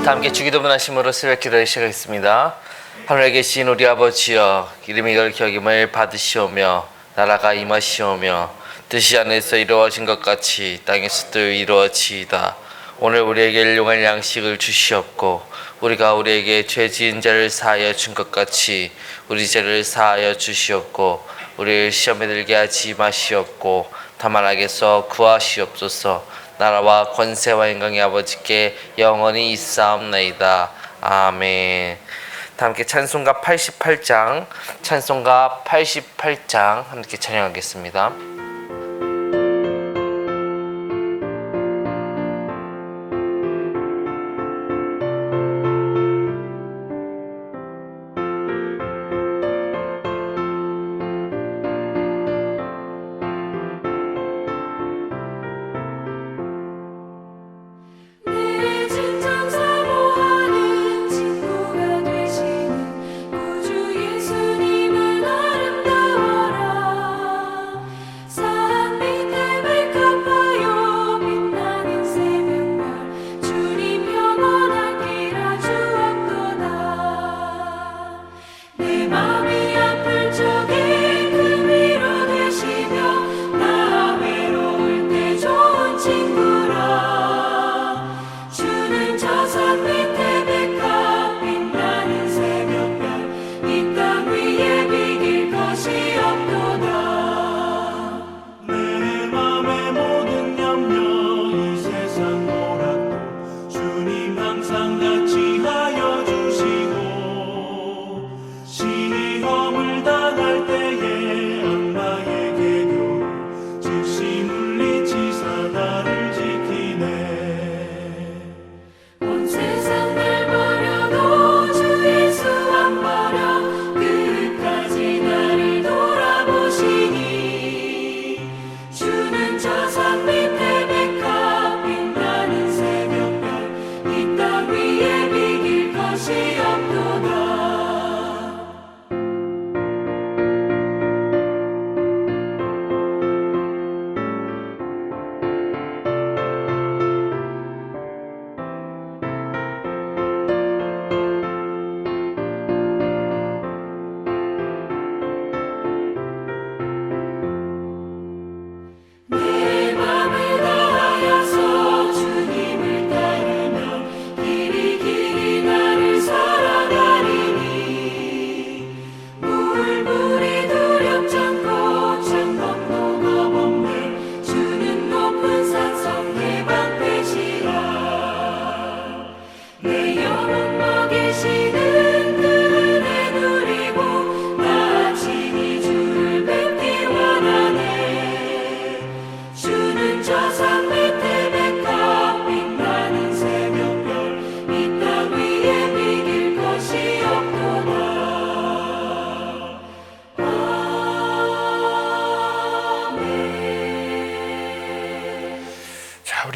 다 함께 주기도문 하심으로 새벽 기도를 시작하겠습니다. 하늘에 계신 우리 아버지여, 이름이 그렇게 여김을 받으시오며 나라가 임하시오며 뜻이 하늘에서 이루어진 것 같이 땅에서도 이루어지이다. 오늘 우리에게 일용할 양식을 주시옵고 우리가 우리에게 죄 지은 자를 사하여 준 것 같이 우리 죄를 사하여 주시옵고 우리를 시험에 들게 하지 마시옵고 다만 악에서 구하시옵소서. 나라와 권세와 영광이 아버지께 영원히 있사옵나이다. 아멘. 다 함께 찬송가 88장 함께 찬양하겠습니다.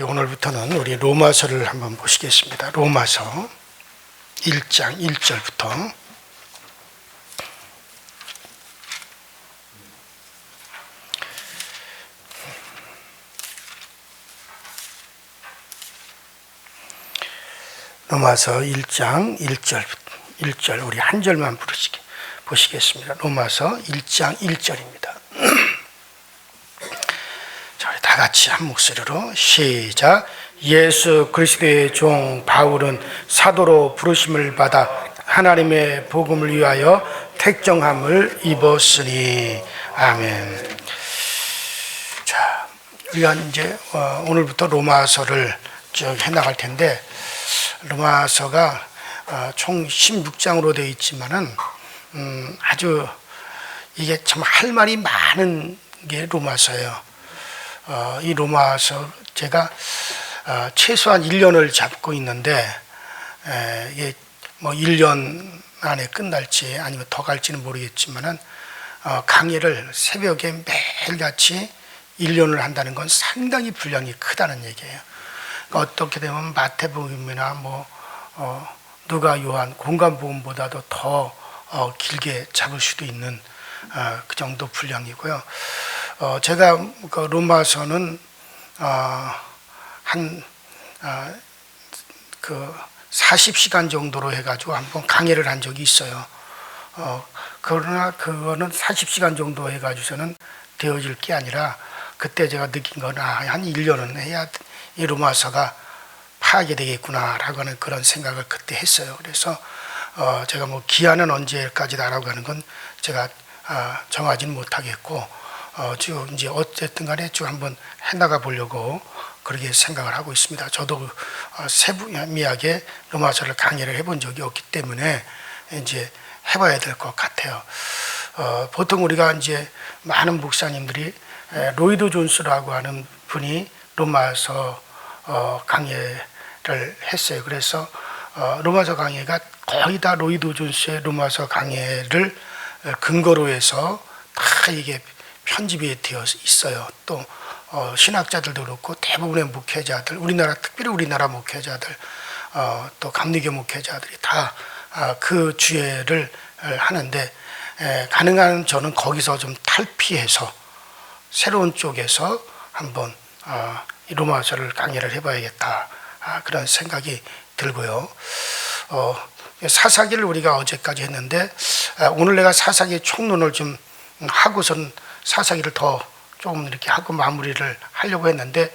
오늘부터는 우리 로마서를 한번 보시겠습니다. 로마서 1장 1절부터 로마서 1장 1절 우리 한 절만 보시겠습니다. 로마서 1장 1절입니다. 다 같이 한 목소리로 시작. 예수 그리스도의 종 바울은 사도로 부르심을 받아 하나님의 복음을 위하여 택정함을 입었으니. 아멘. 자, 우리가 이제 오늘부터 로마서를 쭉 해나갈 텐데, 로마서가 총 16장으로 되어 있지만은 아주 이게 참 할 말이 많은 게 로마서예요. 이 로마서 제가 최소한 1년을 잡고 있는데, 이게 뭐 1년 안에 끝날지 아니면 더 갈지는 모르겠지만은 강의를 새벽에 매일같이 1년을 한다는 건 상당히 분량이 크다는 얘기예요. 그러니까 어떻게 되면 마태복음이나 뭐 누가 요한 공간복음보다도 더 길게 잡을 수도 있는 그 정도 분량이고요. 제가 그 로마서는 한 40시간 정도로 해가지고 한번 강의를 한 적이 있어요. 그러나 그거는 40시간 정도 해가지고서는 되어질 게 아니라 그때 제가 느낀 건 한 1년은 해야 이 로마서가 파악이 되겠구나라고 하는 그런 생각을 그때 했어요. 그래서 제가 뭐 기한은 언제까지다라고 하는 건 제가 정하지는 못하겠고 지금 이제 어쨌든 간에 쭉 한번 해나가 보려고 그렇게 생각을 하고 있습니다. 저도 세부미하게 로마서를 강의를 해본 적이 없기 때문에 이제 해봐야 될 것 같아요. 보통 우리가 이제 많은 목사님들이 로이드 존스라고 하는 분이 로마서 강의를 했어요. 그래서 로마서 강의가 거의 다 로이드 존스의 로마서 강의를 근거로 해서 다 이게 편집이 되어 있어요. 또 신학자들도 그렇고 대부분의 목회자들, 특별히 우리나라 목회자들, 또 감리교 목회자들이 다 그 주제를 하는데 가능한 저는 거기서 좀 탈피해서 새로운 쪽에서 한번 이 로마서를 강의를 해봐야겠다 그런 생각이 들고요. 사사기를 우리가 어제까지 했는데 오늘 내가 사사기 총론을 좀 하고선 사사기를 더 조금 이렇게 하고 마무리를 하려고 했는데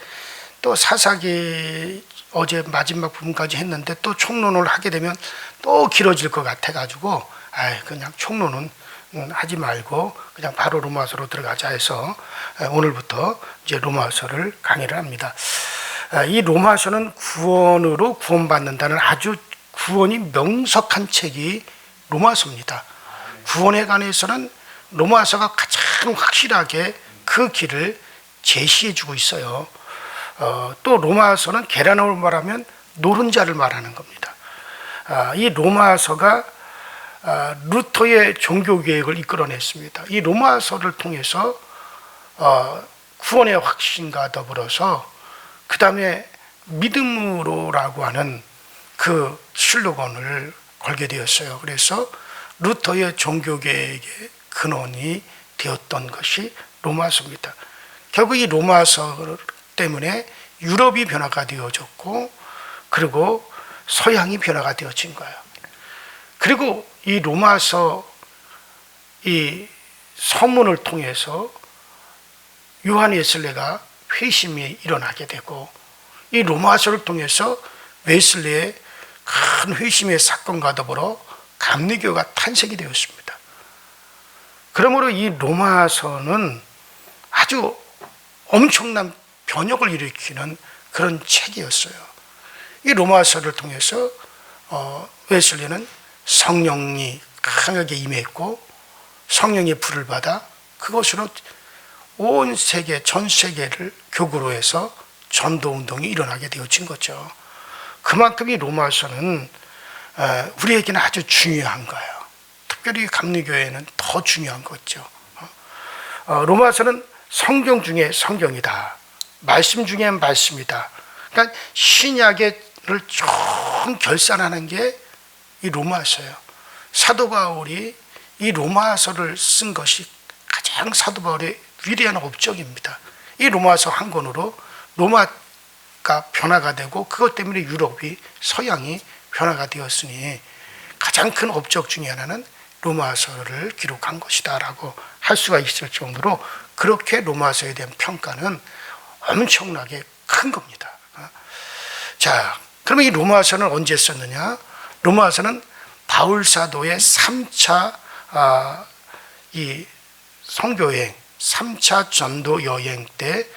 또 사사기 어제 마지막 부분까지 했는데 또 총론을 하게 되면 또 길어질 것 같아가지고 그냥 총론은 하지 말고 그냥 바로 로마서로 들어가자 해서 오늘부터 이제 로마서를 강의를 합니다. 이 로마서는 구원으로 구원받는다는 아주 구원이 명석한 책이 로마서입니다. 구원에 관해서는 로마서가 가장 확실하게 그 길을 제시해주고 있어요. 또 로마서는 계란으로 말하면 노른자를 말하는 겁니다. 이 로마서가 루터의 종교개혁을 이끌어냈습니다. 이 로마서를 통해서 구원의 확신과 더불어서 그 다음에 믿음으로라고 하는 그 슬로건을 걸게 되었어요. 그래서 루터의 종교개혁의 근원이 되었던 것이 로마서입니다. 결국 이 로마서 때문에 유럽이 변화가 되어졌고 그리고 서양이 변화가 되어진 거예요. 그리고 이 로마서 이 서문을 통해서 요한 웨슬레가 회심이 일어나게 되고 이 로마서를 통해서 웨슬레의 큰 회심의 사건과 더불어 감리교가 탄생이 되었습니다. 그러므로 이 로마서는 아주 엄청난 변혁을 일으키는 그런 책이었어요. 이 로마서를 통해서 웨슬리는 성령이 강하게 임했고 성령의 불을 받아 그것으로 온 세계, 전 세계를 교구로 해서 전도운동이 일어나게 되어진 거죠. 그만큼 이 로마서는 우리에게는 아주 중요한 거예요. 특별히 감리교회는 더 중요한 거죠. 로마서는 성경 중에 성경이다. 말씀 중에 말씀이다. 그러니까 신약을 좀 결산하는 게 이 로마서예요. 사도 바울이 이 로마서를 쓴 것이 가장 사도 바울의 위대한 업적입니다. 이 로마서 한 권으로 로마가 변화가 되고 그것 때문에 유럽이 서양이 변화가 되었으니 가장 큰 업적 중에 하나는 로마서를 기록한 것이다라고 할 수가 있을 정도로 그렇게 로마서에 대한 평가는 엄청나게 큰 겁니다. 자, 그러면 이 로마서는 언제 썼느냐? 로마서는 바울 사도의 3차 이 선교여행, 3차 전도 여행 때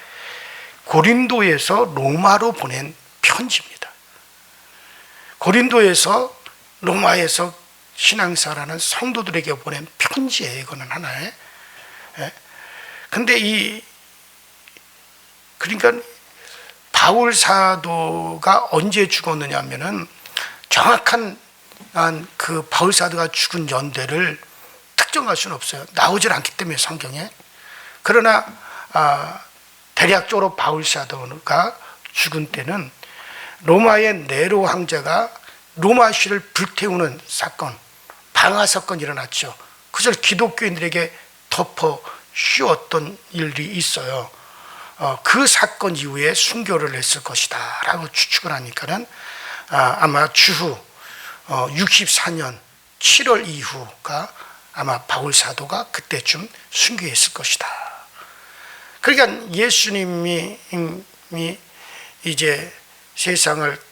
고린도에서 로마로 보낸 편지입니다. 고린도에서 로마에서 신앙생활하는 성도들에게 보낸 편지예요. 이거는 하나의. 근데 그러니까 바울 사도가 언제 죽었느냐 하면은 정확한 그 바울 사도가 죽은 연대를 특정할 수는 없어요. 나오질 않기 때문에 성경에. 그러나 대략적으로 바울 사도가 죽은 때는 로마의 네로 황제가 로마시를 불태우는 사건, 방화 사건이 일어났죠. 그것을 기독교인들에게 덮어 씌웠던 일이 있어요. 그 사건 이후에 순교를 했을 것이다 라고 추측을 하니까는 아마 주후 64년 7월 이후가 아마 바울 사도가 그때쯤 순교했을 것이다. 그러니까 예수님이 이제 세상을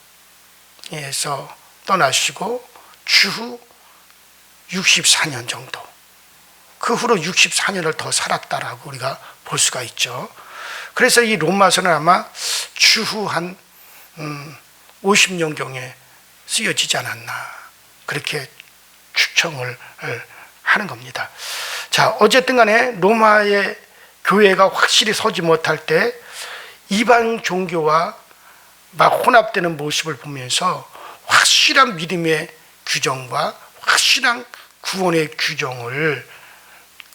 에서 떠나시고 주후 64년 정도, 그 후로 64년을 더 살았다라고 우리가 볼 수가 있죠. 그래서 이 로마서는 아마 주후 한 50년경에 쓰여지지 않았나, 그렇게 추정을 하는 겁니다. 자, 어쨌든 간에 로마의 교회가 확실히 서지 못할 때 이방 종교와 막 혼합되는 모습을 보면서 확실한 믿음의 규정과 확실한 구원의 규정을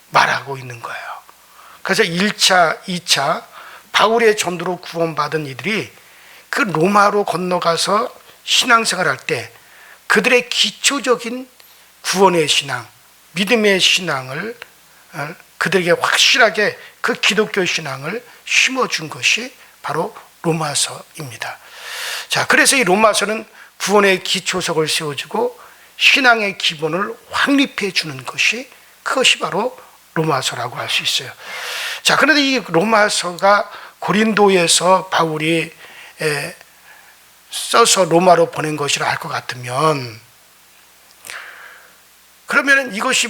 말하고 있는 거예요. 그래서 1차, 2차 바울의 전도로 구원받은 이들이 그 로마로 건너가서 신앙생활할 때 그들의 기초적인 구원의 신앙, 믿음의 신앙을 그들에게 확실하게 그 기독교 신앙을 심어준 것이 바로 로마서입니다. 자, 그래서 이 로마서는 구원의 기초석을 세워주고 신앙의 기본을 확립해 주는 것이, 그것이 바로 로마서라고 할 수 있어요. 자, 그런데 이 로마서가 고린도에서 바울이 써서 로마로 보낸 것이라 할 것 같으면, 그러면 이것이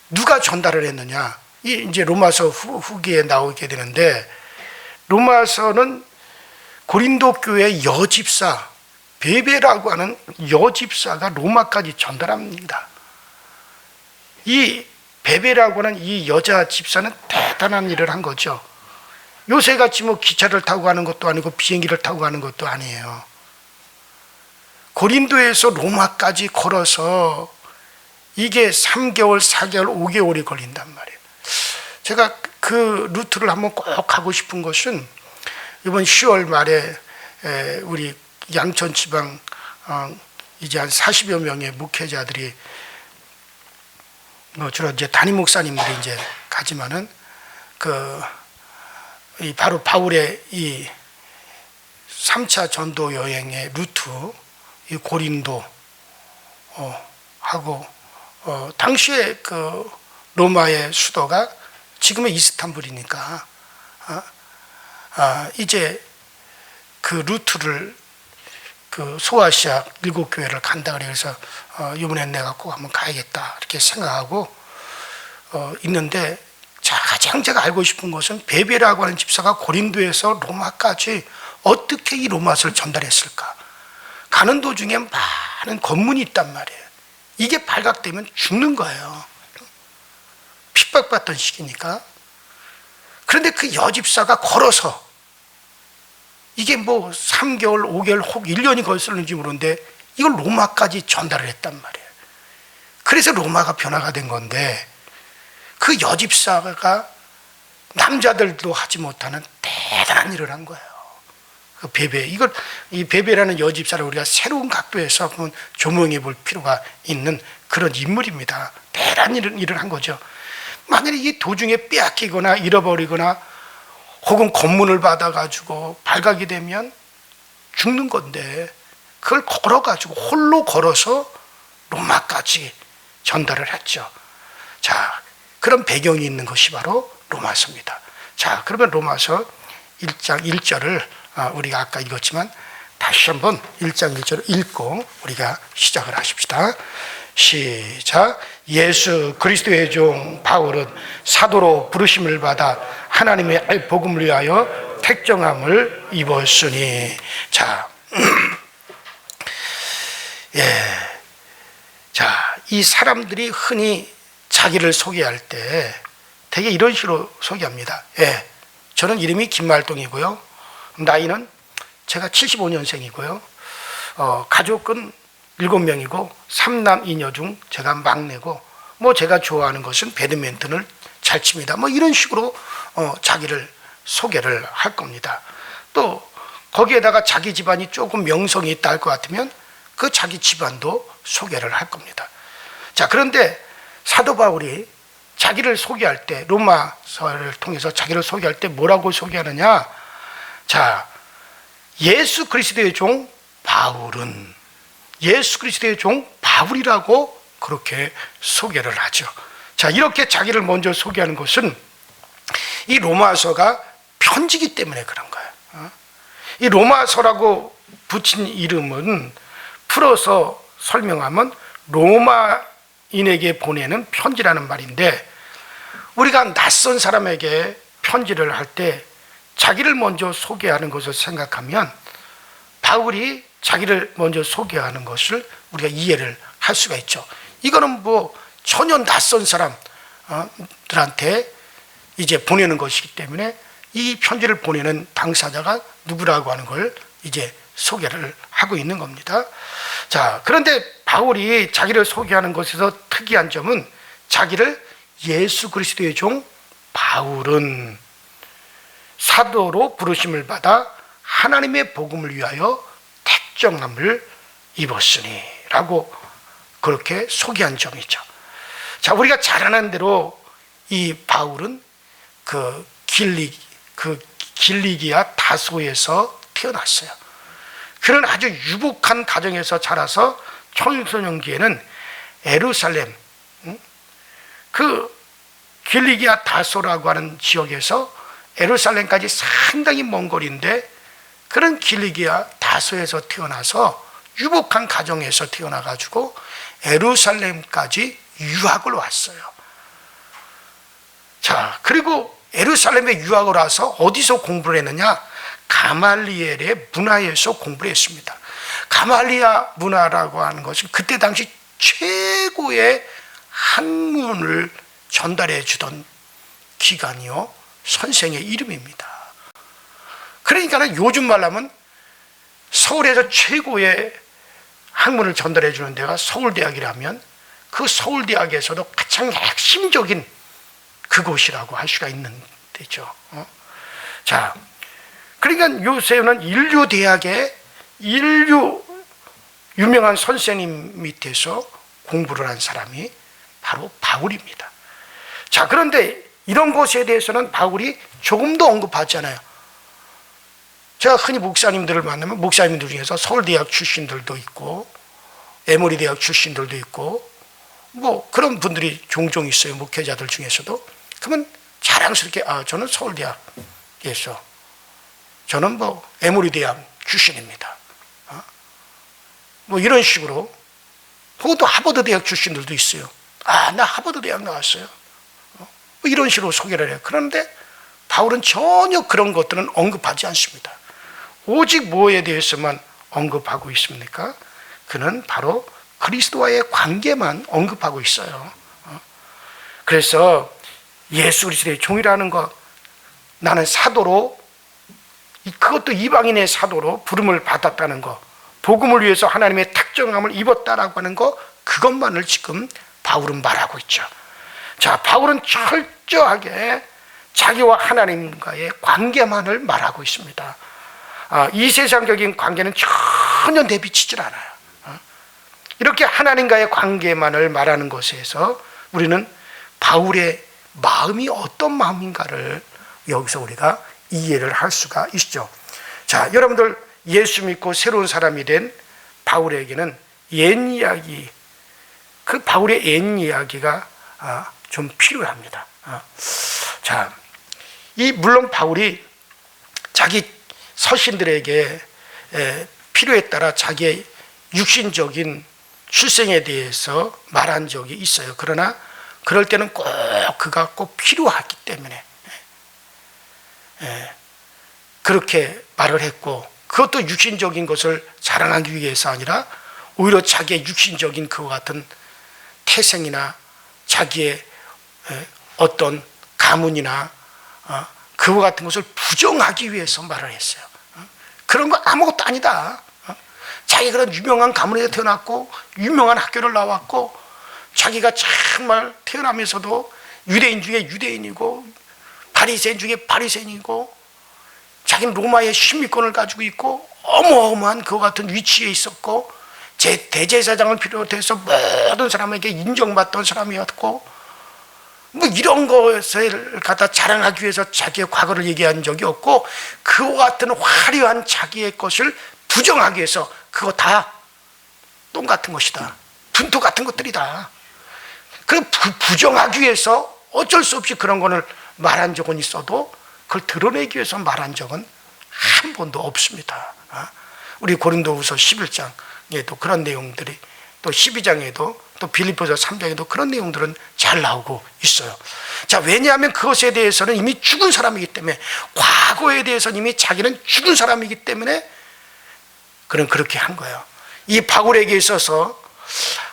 누가 전달을 했느냐? 이제 로마서 후기에 나오게 되는데, 로마서는 고린도 교회 여집사 베베라고 하는 여집사가 로마까지 전달합니다. 이 베베라고 하는 이 여자 집사는 대단한 일을 한 거죠. 요새같이 뭐 기차를 타고 가는 것도 아니고 비행기를 타고 가는 것도 아니에요. 고린도에서 로마까지 걸어서 이게 3개월, 4개월, 5개월이 걸린단 말이에요. 제가 그 루트를 한번 꼭 가고 싶은 것은 이번 10월 말에 우리 양천 지방 이제 한 40여 명의 목회자들이 주로 이제 담임 목사님들이 이제 가지만은 이 바로 바울의 이 3차 전도 여행의 루트, 이 고린도 하고 당시에 그 로마의 수도가 지금의 이스탄불이니까 이제 그 루트를 그 소아시아 7교회를 간다 그래서 이번엔 내가 꼭 한번 가야겠다 이렇게 생각하고 있는데, 가장 제가 알고 싶은 것은 베베라고 하는 집사가 고린도에서 로마까지 어떻게 이 로마서를 전달했을까? 가는 도중에 많은 검문이 있단 말이에요. 이게 발각되면 죽는 거예요. 핍박받던 시기니까. 그런데 그 여집사가 걸어서 이게 뭐 3개월, 5개월, 혹 1년이 걸렸는지 모르는데 이걸 로마까지 전달을 했단 말이에요. 그래서 로마가 변화가 된 건데, 그 여집사가 남자들도 하지 못하는 대단한 일을 한 거예요. 그 베베, 이 베베라는 여집사를 우리가 새로운 각도에서 한번 조명해 볼 필요가 있는 그런 인물입니다. 대단한 일을 한 거죠. 만약에 이 도중에 빼앗기거나 잃어버리거나 혹은 검문을 받아가지고 발각이 되면 죽는 건데, 그걸 걸어가지고 홀로 걸어서 로마까지 전달을 했죠. 자, 그런 배경이 있는 것이 바로 로마서입니다. 자, 그러면 로마서 1장 1절을 우리가 아까 읽었지만 다시 한번 1장 1절을 읽고 우리가 시작을 하십시다. 시작. 예수 그리스도의 종 바울은 사도로 부르심을 받아 하나님의 복음을 위하여 택정함을 입었으니. 자, 자, 이 사람들이 흔히 자기를 소개할 때 되게 이런 식으로 소개합니다. 저는 이름이 김말동이고요. 나이는 제가 75년생이고요. 가족은 7명이고 3남 2녀 중 제가 막내고, 뭐 제가 좋아하는 것은 배드민턴을 잘 칩니다. 뭐 이런 식으로 자기를 소개를 할 겁니다. 또 거기에다가 자기 집안이 조금 명성이 있다 할 것 같으면 그 자기 집안도 소개를 할 겁니다. 자, 그런데 사도 바울이 자기를 소개할 때, 로마서를 통해서 자기를 소개할 때 뭐라고 소개하느냐? 자, 예수 그리스도의 종 바울은 예수 그리스도의 종 바울이라고 그렇게 소개를 하죠. 자, 이렇게 자기를 먼저 소개하는 것은 이 로마서가 편지기 때문에 그런 거예요. 이 로마서라고 붙인 이름은 풀어서 설명하면 로마인에게 보내는 편지라는 말인데, 우리가 낯선 사람에게 편지를 할 때 자기를 먼저 소개하는 것을 생각하면 바울이 자기를 먼저 소개하는 것을 우리가 이해를 할 수가 있죠. 이거는 뭐 전혀 낯선 사람들한테 이제 보내는 것이기 때문에 이 편지를 보내는 당사자가 누구라고 하는 걸 이제 소개를 하고 있는 겁니다. 자, 그런데 바울이 자기를 소개하는 것에서 특이한 점은 자기를 예수 그리스도의 종 바울은 사도로 부르심을 받아 하나님의 복음을 위하여 택정함을 입었으니 라고 그렇게 소개한 점이죠. 자, 우리가 잘 아는 대로 이 바울은 그 길리기아 다소에서 태어났어요. 그런 아주 유복한 가정에서 자라서 청소년기에는 예루살렘, 그 길리기아 다소라고 하는 지역에서 예루살렘까지 상당히 먼 거리인데, 그런 길리기아 다소에서 태어나서 유복한 가정에서 태어나가지고 예루살렘까지 유학을 왔어요. 자, 그리고 예루살렘에 유학을 와서 어디서 공부를 했느냐? 가말리엘의 문화에서 공부를 했습니다. 가말리아 문화라고 하는 것은 그때 당시 최고의 학문을 전달해 주던 기관이요, 선생의 이름입니다. 그러니까 요즘 말로 하면 서울에서 최고의 학문을 전달해 주는 데가 서울대학이라면 그 서울대학에서도 가장 핵심적인 그곳이라고 할 수가 있는 데죠. 자, 그러니까 요새는 인류대학의 유명한 선생님 밑에서 공부를 한 사람이 바로 바울입니다. 자, 그런데 이런 것에 대해서는 바울이 조금도 언급하지 않아요. 제가 흔히 목사님들을 만나면 목사님들 중에서 서울대학 출신들도 있고 에모리 대학 출신들도 있고 뭐 그런 분들이 종종 있어요, 목회자들 중에서도. 그러면 자랑스럽게 저는 서울대학에서, 저는 뭐 에모리 대학 출신입니다, 뭐 이런 식으로. 그것도 하버드 대학 출신들도 있어요. 나 하버드 대학 나왔어요, 뭐 이런 식으로 소개를 해요. 그런데 바울은 전혀 그런 것들은 언급하지 않습니다. 오직 뭐에 대해서만 언급하고 있습니까? 그는 바로 그리스도와의 관계만 언급하고 있어요. 그래서 예수 그리스도의 종이라는 것, 나는 사도로, 그것도 이방인의 사도로 부름을 받았다는 것, 복음을 위해서 하나님의 특정함을 입었다라고 하는 것, 그것만을 지금 바울은 말하고 있죠. 자, 바울은 철저하게 자기와 하나님과의 관계만을 말하고 있습니다. 이 세상적인 관계는 전혀 내비치질 않아요. 이렇게 하나님과의 관계만을 말하는 것에서 우리는 바울의 마음이 어떤 마음인가를 여기서 우리가 이해를 할 수가 있죠. 자, 여러분들 예수 믿고 새로운 사람이 된 바울에게는 옛 이야기, 그 바울의 옛 이야기가 좀 필요합니다. 자, 물론 바울이 자기 서신들에게 필요에 따라 자기의 육신적인 출생에 대해서 말한 적이 있어요. 그러나 그럴 때는 꼭 그가 꼭 필요하기 때문에 그렇게 말을 했고, 그것도 육신적인 것을 자랑하기 위해서 아니라 오히려 자기의 육신적인 그와 같은 태생이나 자기의 어떤 가문이나 그와 같은 것을 부정하기 위해서 말을 했어요. 그런 거 아무것도 아니다. 자기가 그런 유명한 가문에서 태어났고 유명한 학교를 나왔고 자기가 정말 태어나면서도 유대인 중에 유대인이고 바리새인 중에 바리새인이고 자기는 로마의 심의권을 가지고 있고 어마어마한 그와 같은 위치에 있었고 대제사장을 비롯해서 모든 사람에게 인정받던 사람이었고, 뭐 이런 것을 갖다 자랑하기 위해서 자기의 과거를 얘기한 적이 없고 그와 같은 화려한 자기의 것을 부정하기 위해서 그거 다 똥 같은 것이다, 분토 같은 것들이다. 그 부정하기 위해서 어쩔 수 없이 그런 거를 말한 적은 있어도 그걸 드러내기 위해서 말한 적은 한 번도 없습니다. 우리 고린도후서 11장에도 그런 내용들이, 또 12장에도, 또 빌립보서 3장에도 그런 내용들은 잘 나오고 있어요. 자, 왜냐하면 그것에 대해서는 이미 죽은 사람이기 때문에, 과거에 대해서는 이미 자기는 죽은 사람이기 때문에 그는 그렇게 한 거예요. 이 바울에게 있어서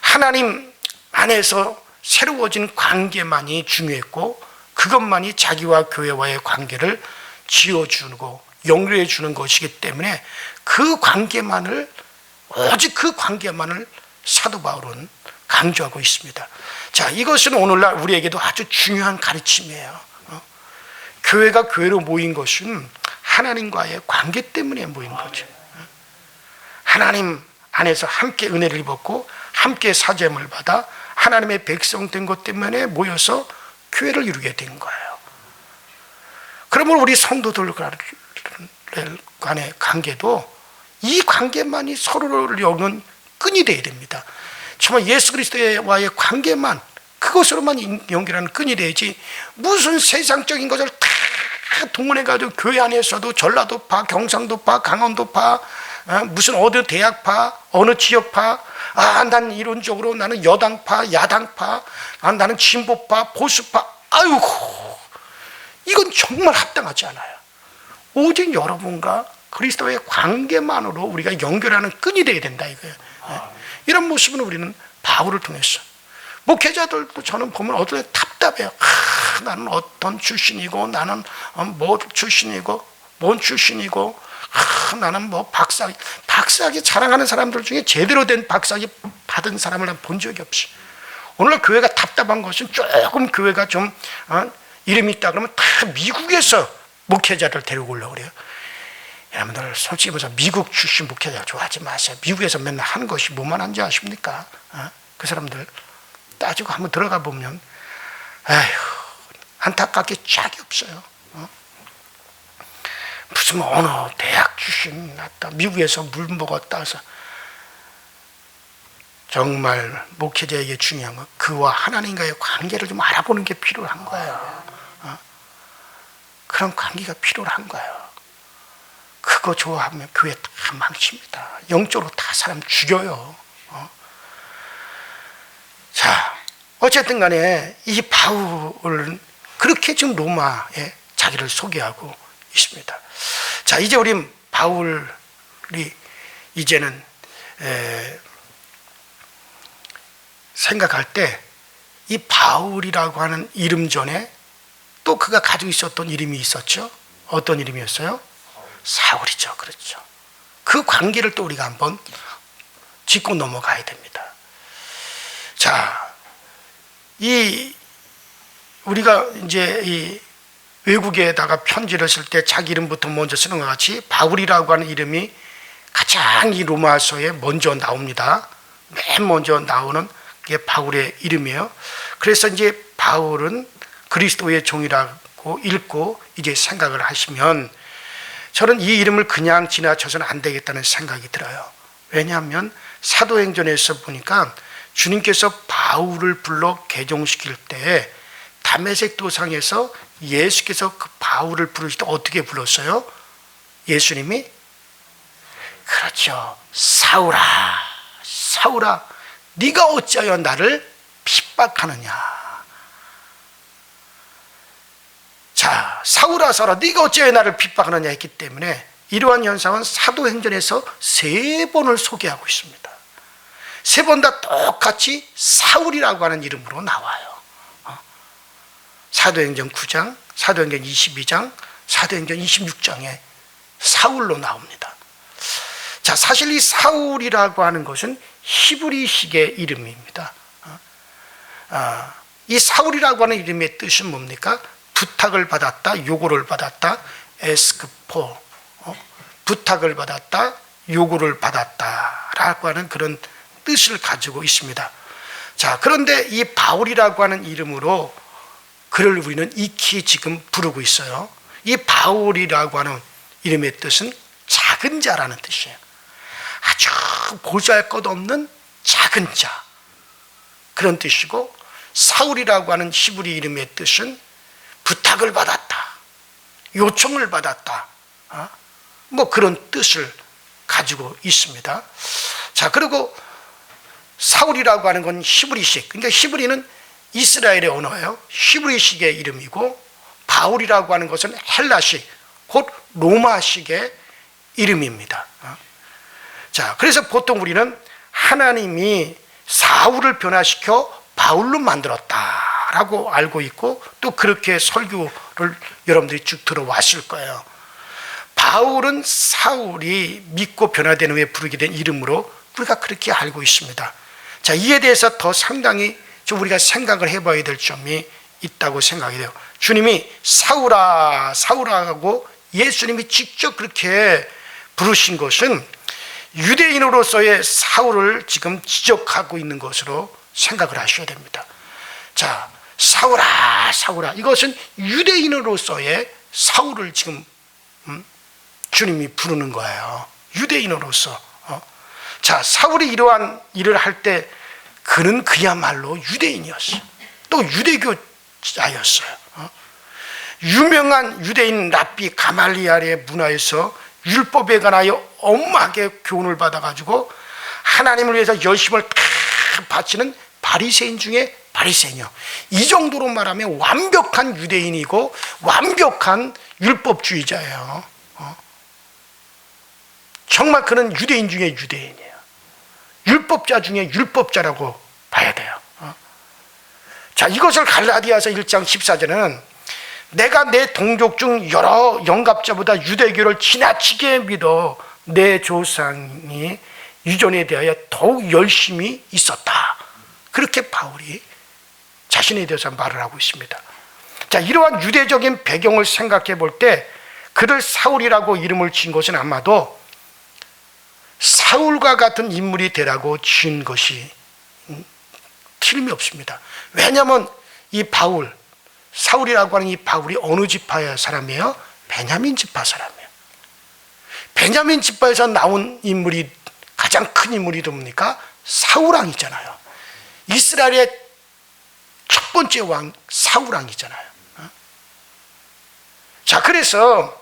하나님 안에서 새로워진 관계만이 중요했고, 그것만이 자기와 교회와의 관계를 지어주고 연결해 주는 것이기 때문에 그 관계만을, 오직 그 관계만을 사도 바울은 강조하고 있습니다. 자, 이것은 오늘날 우리에게도 아주 중요한 가르침이에요. 교회가 교회로 모인 것은 하나님과의 관계 때문에 모인 거죠. 하나님 안에서 함께 은혜를 입었고 함께 사죄함을 받아 하나님의 백성 된 것 때문에 모여서 교회를 이루게 된 거예요. 그러면 우리 성도들 간의 관계도 이 관계만이 서로를 여는 끈이 되어야 됩니다. 정말 예수 그리스도와의 관계만, 그것으로만 연결하는 끈이 되지, 무슨 세상적인 것을 다 동원해가지고 교회 안에서도 전라도파, 경상도파, 강원도파, 무슨 어느 대학파, 어느 지역파, 난 이론적으로 나는 여당파, 야당파, 나는 진보파, 보수파, 아이고, 이건 정말 합당하지 않아요. 오직 여러분과 그리스도의 관계만으로 우리가 연결하는 끈이 되어야 된다, 이거예요. 이런 모습은 우리는 바울을 통해서, 목회자들도 저는 보면 어떤 답답해요. 나는 어떤 출신이고, 나는 뭐 출신이고, 뭔 출신이고, 나는 뭐 박사학위 자랑하는 사람들 중에 제대로 된 박사학위 받은 사람을 난 본 적이 없어. 오늘 교회가 답답한 것은, 조금 교회가 좀 이름이 있다 그러면 다 미국에서 목회자를 데리고 오려고 그래요. 여러분들 솔직히 말해서 미국 출신 목회자 좋아하지 마세요. 미국에서 맨날 하는 것이 뭐만 한지 아십니까? 그 사람들 따지고 한번 들어가 보면 에휴, 안타깝게 짝이 없어요. 무슨 어느 대학 출신 났다, 미국에서 물 먹었다 해서. 정말 목회자에게 중요한 건 그와 하나님과의 관계를 좀 알아보는 게 필요한 거예요. 그런 관계가 필요한 거예요. 그거 좋아하면 교회 다 망칩니다. 영적으로 다 사람 죽여요. 자, 어쨌든 간에 이 바울은 그렇게 지금 로마에 자기를 소개하고 있습니다. 자, 이제 우리 바울이 이제는 생각할 때 이 바울이라고 하는 이름 전에 또 그가 가지고 있었던 이름이 있었죠. 어떤 이름이었어요? 사울이죠. 그렇죠. 그 관계를 또 우리가 한번 짚고 넘어가야 됩니다. 자, 우리가 이제 이 외국에다가 편지를 쓸 때 자기 이름부터 먼저 쓰는 것 같이 바울이라고 하는 이름이 가장 이 로마서에 먼저 나옵니다. 맨 먼저 나오는 게 바울의 이름이에요. 그래서 이제 바울은 그리스도의 종이라고 읽고 이제 생각을 하시면, 저는 이 이름을 그냥 지나쳐서는 안 되겠다는 생각이 들어요. 왜냐하면 사도행전에서 보니까 주님께서 바울을 불러 개종시킬 때 다메섹 도상에서 예수께서 그 바울을 부르실 때 어떻게 불렀어요? 예수님이, 그렇죠, 사울아, 사울아, 네가 어찌하여 나를 핍박하느냐. 자, 사울아, 사울아, 네가 어찌하여 나를 핍박하느냐 했기 때문에 이러한 현상은 사도행전에서 3번을 소개하고 있습니다. 3번 다 똑같이 사울이라고 하는 이름으로 나와요. 사도행전 9장, 사도행전 22장, 사도행전 26장에 사울로 나옵니다. 자, 사실 이 사울이라고 하는 것은 히브리식의 이름입니다. 이 사울이라고 하는 이름의 뜻은 뭡니까? 부탁을 받았다, 요구를 받았다, 에스크포, 부탁을 받았다, 요구를 받았다라고 하는 그런 뜻을 가지고 있습니다. 자, 그런데 이 바울이라고 하는 이름으로 그를 우리는 익히 지금 부르고 있어요. 이 바울이라고 하는 이름의 뜻은 작은 자라는 뜻이에요. 아주 보잘것없는 작은 자, 그런 뜻이고, 사울이라고 하는 히브리 이름의 뜻은 부탁을 받았다, 요청을 받았다, 뭐 그런 뜻을 가지고 있습니다. 자, 그리고 사울이라고 하는 건 히브리식, 그러니까 히브리는 이스라엘의 언어예요. 히브리식의 이름이고, 바울이라고 하는 것은 헬라식, 곧 로마식의 이름입니다. 자, 그래서 보통 우리는 하나님이 사울을 변화시켜 바울로 만들었다라고 알고 있고, 또 그렇게 설교를 여러분들이 쭉 들어왔을 거예요. 바울은 사울이 믿고 변화된 후에 부르게 된 이름으로 우리가 그렇게 알고 있습니다. 자, 이에 대해서 더 상당히 좀 우리가 생각을 해봐야 될 점이 있다고 생각이 돼요. 주님이 사울아, 사울아하고 예수님이 직접 그렇게 부르신 것은 유대인으로서의 사울을 지금 지적하고 있는 것으로 생각을 하셔야 됩니다. 자, 사울아, 사울아, 이것은 유대인으로서의 사울을 지금 주님이 부르는 거예요. 유대인으로서. 자, 사울이 이러한 일을 할 때 그는 그야말로 유대인이었어요. 또 유대교자였어요. 유명한 유대인 랍비 가말리알의 문화에서 율법에 관하여 엄하게 교훈을 받아가지고 하나님을 위해서 열심을 다 바치는 바리새인 중에 바리새인이요. 이 정도로 말하면 완벽한 유대인이고 완벽한 율법주의자예요. 정말 그는 유대인 중에 유대인이에요. 율법자 중에 율법자라고 봐야 돼요. 자, 이것을 갈라디아서 1장 14절에는 내가 내 동족 중 여러 영갑자보다 유대교를 지나치게 믿어 내 조상이 유전에 대하여 더욱 열심히 있었다, 그렇게 바울이 자신에 대해서 말을 하고 있습니다. 자, 이러한 유대적인 배경을 생각해 볼 때 그를 사울이라고 이름을 지은 것은 아마도 사울과 같은 인물이 되라고 지은 것이 틀림이 없습니다. 왜냐하면 이 바울, 사울이라고 하는 이 바울이 어느 지파의 사람이에요? 베냐민 지파 사람이에요. 베냐민 지파에서 나온 인물이, 가장 큰 인물이 뭡니까? 사울왕이잖아요. 이스라엘의 첫 번째 왕 사울왕이잖아요. 자, 그래서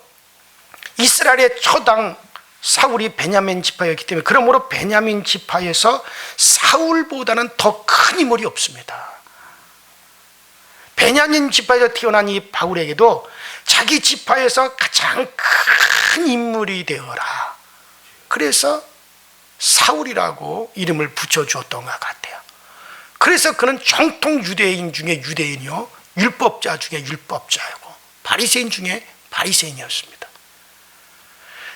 이스라엘의 첫 왕 사울이 베냐민 지파였기 때문에, 그러므로 베냐민 지파에서 사울보다는 더 큰 인물이 없습니다. 베냐민 지파에서 태어난 이 바울에게도 자기 지파에서 가장 큰 인물이 되어라, 그래서 사울이라고 이름을 붙여주었던 것 같아요. 그래서 그는 정통 유대인 중에 유대인이요, 율법자 중에 율법자이고 바리새인 중에 바리새인이었습니다.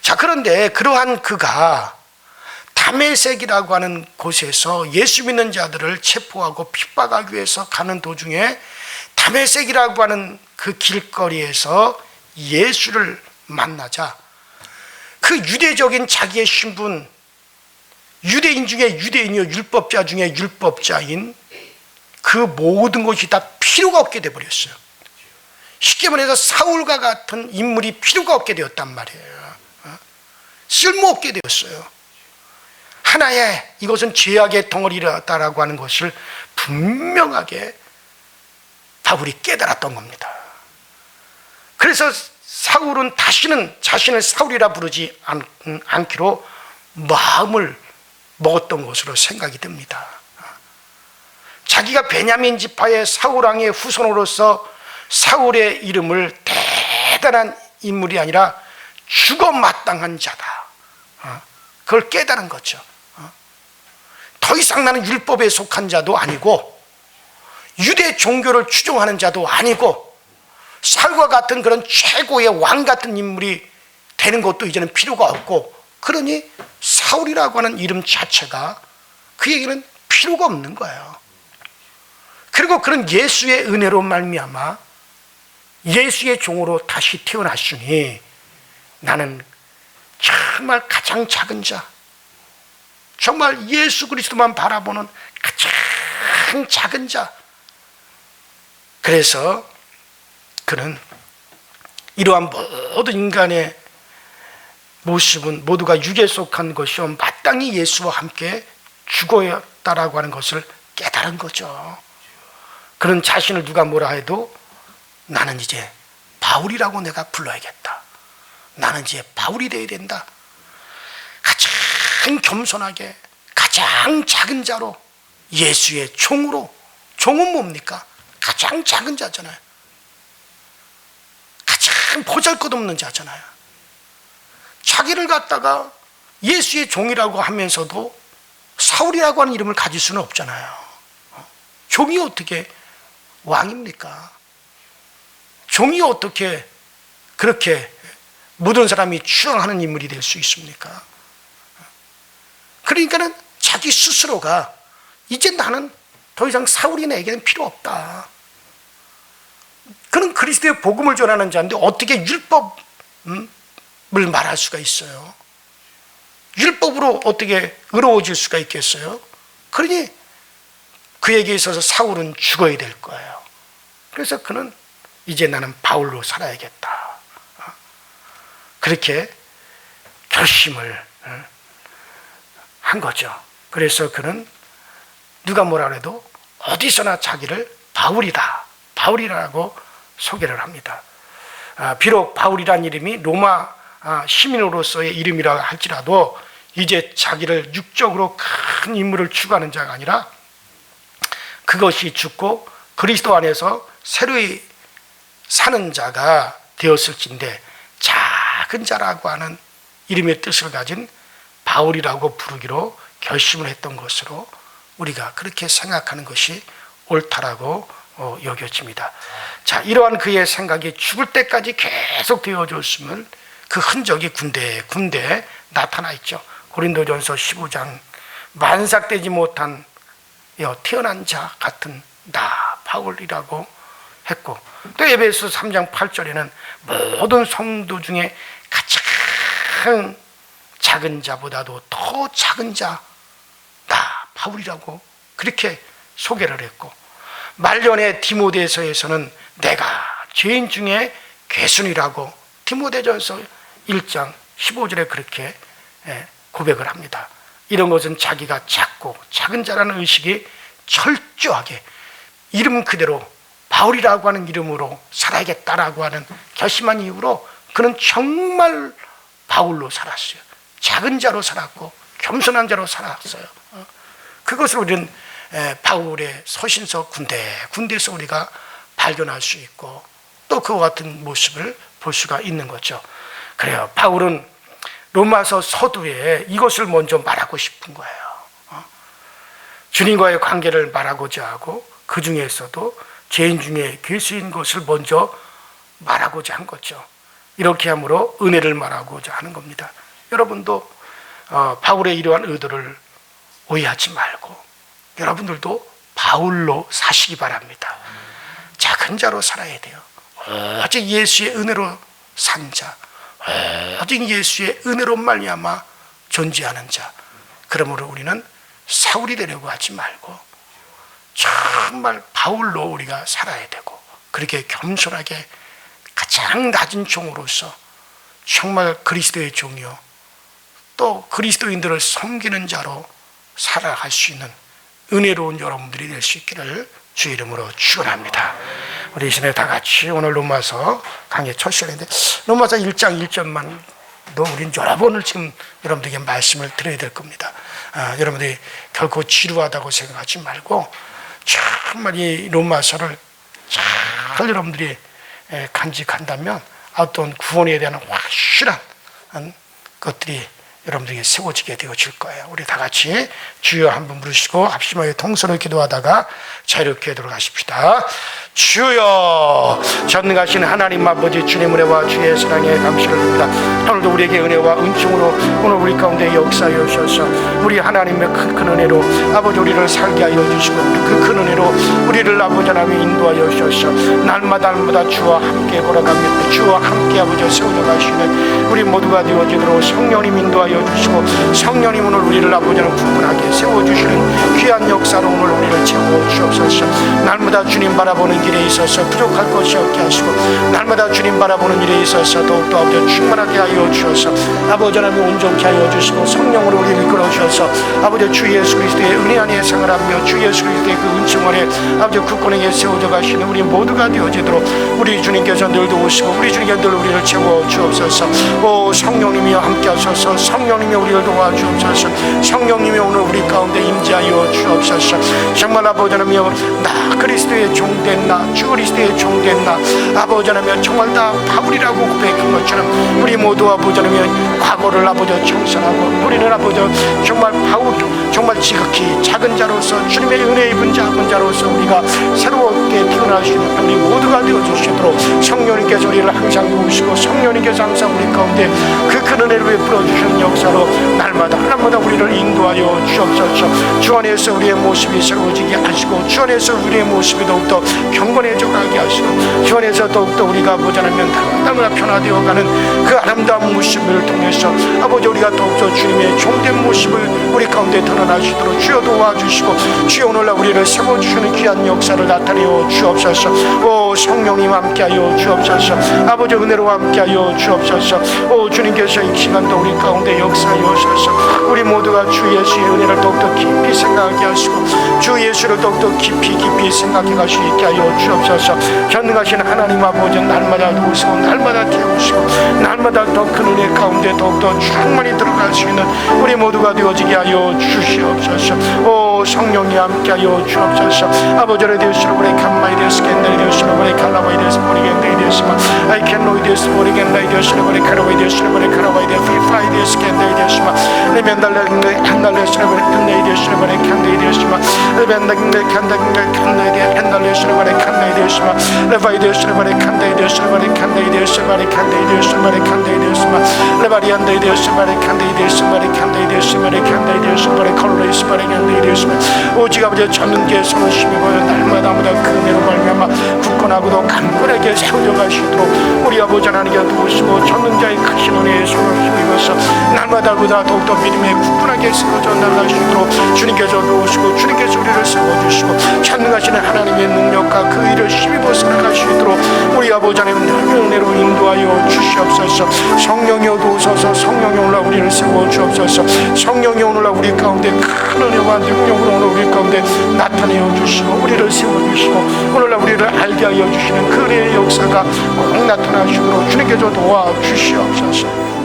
자, 그런데 그러한 그가 다메섹이라고 하는 곳에서 예수 믿는 자들을 체포하고 핍박하기 위해서 가는 도중에 다메섹이라고 하는 그 길거리에서 예수를 만나자 그 유대적인 자기의 신분, 유대인 중에 유대인이요 율법자 중에 율법자인 그 모든 것이 다 필요가 없게 되어버렸어요. 쉽게 말해서 사울과 같은 인물이 필요가 없게 되었단 말이에요. 쓸모없게 되었어요. 하나의 이것은 죄악의 덩어리라고 하는 것을 분명하게 바울이 깨달았던 겁니다. 그래서 사울은 다시는 자신을 사울이라 부르지 않기로 마음을 먹었던 것으로 생각이 듭니다. 자기가 베냐민 지파의 사울왕의 후손으로서 사울의 이름을 대단한 인물이 아니라 죽어 마땅한 자다, 그걸 깨달은 거죠. 더 이상 나는 율법에 속한 자도 아니고 유대 종교를 추종하는 자도 아니고 사울과 같은 그런 최고의 왕 같은 인물이 되는 것도 이제는 필요가 없고, 그러니 사울이라고 하는 이름 자체가 그에게는 필요가 없는 거예요. 그리고 그런 예수의 은혜로 말미암아 예수의 종으로 다시 태어났으니 나는 정말 가장 작은 자, 정말 예수 그리스도만 바라보는 가장 작은 자. 그래서 그는 이러한 모든 인간의 모습은 모두가 육에 속한 것이요 마땅히 예수와 함께 죽어야했다라고 하는 것을 깨달은 거죠. 그런 자신을 누가 뭐라 해도 나는 이제 바울이라고 내가 불러야겠다. 나는 이제 바울이 되어야 된다. 가장 겸손하게 가장 작은 자로 예수의 종으로, 종은 뭡니까? 가장 작은 자잖아요. 가장 보잘것없는 자잖아요. 자기를 갖다가 예수의 종이라고 하면서도 사울이라고 하는 이름을 가질 수는 없잖아요. 종이 어떻게 왕입니까? 종이 어떻게 그렇게 모든 사람이 추앙하는 인물이 될 수 있습니까? 그러니까는 자기 스스로가 이제 나는 더 이상 사울이 내게는 필요 없다. 그는 그리스도의 복음을 전하는 자인데 어떻게 율법을 말할 수가 있어요? 율법으로 어떻게 의로워질 수가 있겠어요? 그러니 그에게 있어서 사울은 죽어야 될 거예요. 그래서 그는 이제 나는 바울로 살아야겠다. 그렇게 결심을 한 거죠. 그래서 그는 누가 뭐라 해도 어디서나 자기를 바울이다, 바울이라고 소개를 합니다. 비록 바울이란 이름이 로마 시민으로서의 이름이라 할지라도 이제 자기를 육적으로 큰 인물을 추구하는 자가 아니라 그것이 죽고 그리스도 안에서 새로이 사는 자가 되었을진데 작은 자라고 하는 이름의 뜻을 가진 바울이라고 부르기로 결심을 했던 것으로 우리가 그렇게 생각하는 것이 옳다라고 여겨집니다. 자, 이러한 그의 생각이 죽을 때까지 계속 되어졌음을 그 흔적이 군데에 나타나 있죠. 고린도전서 15장 만삭되지 못한 태어난 자 같은 나 바울이라고 했고, 또 에베소 3장 8절에는 모든 성도 중에 가장 작은 자보다도 더 작은 자 나 바울이라고 그렇게 소개를 했고, 말년에 디모데서에서는 내가 죄인 중에 괴순이라고 디모데전서 1장 15절에 그렇게 고백을 합니다. 이런 것은 자기가 작고 작은 자라는 의식이 철저하게 이름 그대로 바울이라고 하는 이름으로 살아야겠다라고 하는 결심한 이후로 그는 정말 바울로 살았어요. 작은 자로 살았고 겸손한 자로 살았어요. 그것을 우리는 바울의 서신서 군데에서 우리가 발견할 수 있고 또 그와 같은 모습을 볼 수가 있는 거죠. 그래요. 바울은 로마서 서두에 이것을 먼저 말하고 싶은 거예요. 주님과의 관계를 말하고자 하고 그 중에서도 죄인 중에 괴수인 것을 먼저 말하고자 한 거죠. 이렇게 함으로 은혜를 말하고자 하는 겁니다. 여러분도 바울의 이러한 의도를 오해하지 말고 여러분들도 바울로 사시기 바랍니다. 작은 자로 살아야 돼요. 오직 예수의 은혜로 산 자, 오직 예수의 은혜로 말미암아 존재하는 자. 그러므로 우리는 사울이 되려고 하지 말고 정말 바울로 우리가 살아야 되고 그렇게 겸손하게 가장 낮은 종으로서 정말 그리스도의 종이요 또 그리스도인들을 섬기는 자로 살아갈 수 있는 은혜로운 여러분들이 될 수 있기를 주의 이름으로 축원합니다. 우리 이 시간에 다 같이 오늘 로마서 강의 첫 시간인데 로마서 1장 1절만 또 우리는 여러 번을 지금 여러분들에게 말씀을 드려야 될 겁니다. 여러분들이 결코 지루하다고 생각하지 말고 정말 이 로마서를 잘 여러분들이 간직한다면 어떤 구원에 대한 확실한 것들이 여러분들에게 세워지게 되어질 거예요. 우리 다 같이 주여 한번 부르시고 합심하여 통성을 기도하다가 자유롭게 돌아가십시다. 주여, 전능하신 하나님 아버지 주님 은혜와 주의 사랑에 감사를 드립니다. 오늘도 우리에게 은혜와 은총으로 오늘 우리 가운데 역사하여 주셔서 우리 하나님의 큰 은혜로 아버지 우리를 살게 하여 주시고 그 큰 은혜로 우리를 아버지 하나님 인도하여 주셔서 날마다 주와 함께 걸어가며 주와 함께 아버지 세워져 가시는 우리 모두가 되어지도록 성령님 인도하여 주시고 성령님 오늘 우리를 아버지 하나님 분분하게 세워주시는 귀한 역사로 오늘 우리를 채워 주옵소서. 날마다 주님 바라보는 가는 길에 있어서 부족할 것이 없게 하시고 날마다 주님 바라보는 일에 있어서 더욱더 아버지 충만하게 하여 주셔서 아버지 하나님 온전케 하여 주시고 성령으로 우리를 이끌어 주셔서 아버지 주 예수 그리스도의 은혜 안에 생활하며 주 예수 그리스도의 그 은총 아래 아버지 굳건하게 세워져 가시는 우리 모두가 되어지도록 우리 주님께서 늘 도우시고 우리 주님께서 늘 우리를 채워 주옵소서. 오 성령님이 함께 하셔서 성령님이 우리를 도와주옵소서. 성령님이 오늘 우리 가운데 임재하여 주옵소서. 정말 아버지 하나님 나 그리스도의 종됐나 주 그리스도의 종됐나 아버지 하나님 정말 다 바울이라고 고백한 것처럼 우리 모두 아버지 하나님 과거를 아버지 청산하고 우리는 아버지 정말 바울 정말 지극히 작은 자로서 주님의 은혜 입은 작은 자로서 우리가 새롭게 태어날 수 있는 우리 모두가 되어주시도록 성령님께서 우리를 항상 도우시고 성령님께서 항상 우리 가운데 그 큰 은혜를 베풀어 주시는 역사로 날마다 하나마다 우리를 인도하여 주옵소서. 주 안에서 우리의 모습이 새로워지게 하시고 주 안에서 우리의 모습이 더욱더 경건해져 가게 하시고 주 안에서 더욱더 우리가 보자면 날마다 변화되어가는 그 아름다운 모습을 통해서 아버지 우리가 더욱더 주님의 종된 모습을 우리 가운데 드러나시도록 주여 도와주시고 주여 오늘날 우리를 세워주시는 귀한 역사를 나타내어 주옵소서. 오 성령님 함께하여 주옵소서. 아버지 은혜로 함께하여 주옵소서. 오 주님께서 이 시간도 우리 가운데 역사하여셔서 우리 모두가 주 예수의 은혜를 더욱더 깊이 생각하게 하시고 주 예수를 더욱더 깊이 생각해 갈 수 있게 하여 주옵소서. 전능하신 하나님 아버지 날마다 도우시고 날마다 태우시고 날마다 더 큰 은혜 가운데 더욱더 충만히 들어갈 수 있는 우리 모두가 되어지게 하여 주시옵소서. 오 성령이 함께하여 주옵소서. 아버지를 되시러 우리 간마이 되시게 내 되시러 우리 갈라와이 되시고 우리 겐데 되시마 I can know this 우리 겐데 되시러 우리 카라와이 되시러 우리 카라와이 되 피파이 되시게 내 되시마 내 맨달래 한달 되시러 우리 칸네 되시러 우리 칸네 되시마 내 맨달래 칸네 되 한달 되시러 우리 칸네 되시마 레바이 되시러 우리 칸네 되시러 우리 칸네 되시러 우리 칸네 되시러 우리 칸네 되시마 레바리 안데 되시러 우리 칸네 되시러 우리 칸네 되시러 우리 칸네 되시러 우리 컬레이스 우리 칸네 되시마 오직 아버지 전능계의 손을 힘입어 날마다 그 은혜로 말미암아 굳건하고도 강건하게 세워져 가시도록 우리 아버지 하나님께 도우시고 전능자의 크신 은혜의 손을 힘입어서 날마다 보다 더욱더 믿음에 굳건하게 세워져 나갈 수 있도록 주님께서 도우시고 주님께서 우리를 세워주시고 전능하시는 하나님의 능력과 그 일을 힘입어 살아갈 수 있도록 우리 아버지 하나님 은혜로 인도하여 주시옵소서. 성령이 도우소서. 성령이 오늘날 우리를 세워주옵소서. 성령이 오늘날 우리 가운데 큰 은혜와 능력으로 오늘 우리 가운데 나타내어 주시고 우리를 세워주시고 오늘날 우리를 알게 하여 주시는 그 은혜의 역사가 꼭 나타나시도록 주님께서 도와주시옵소서.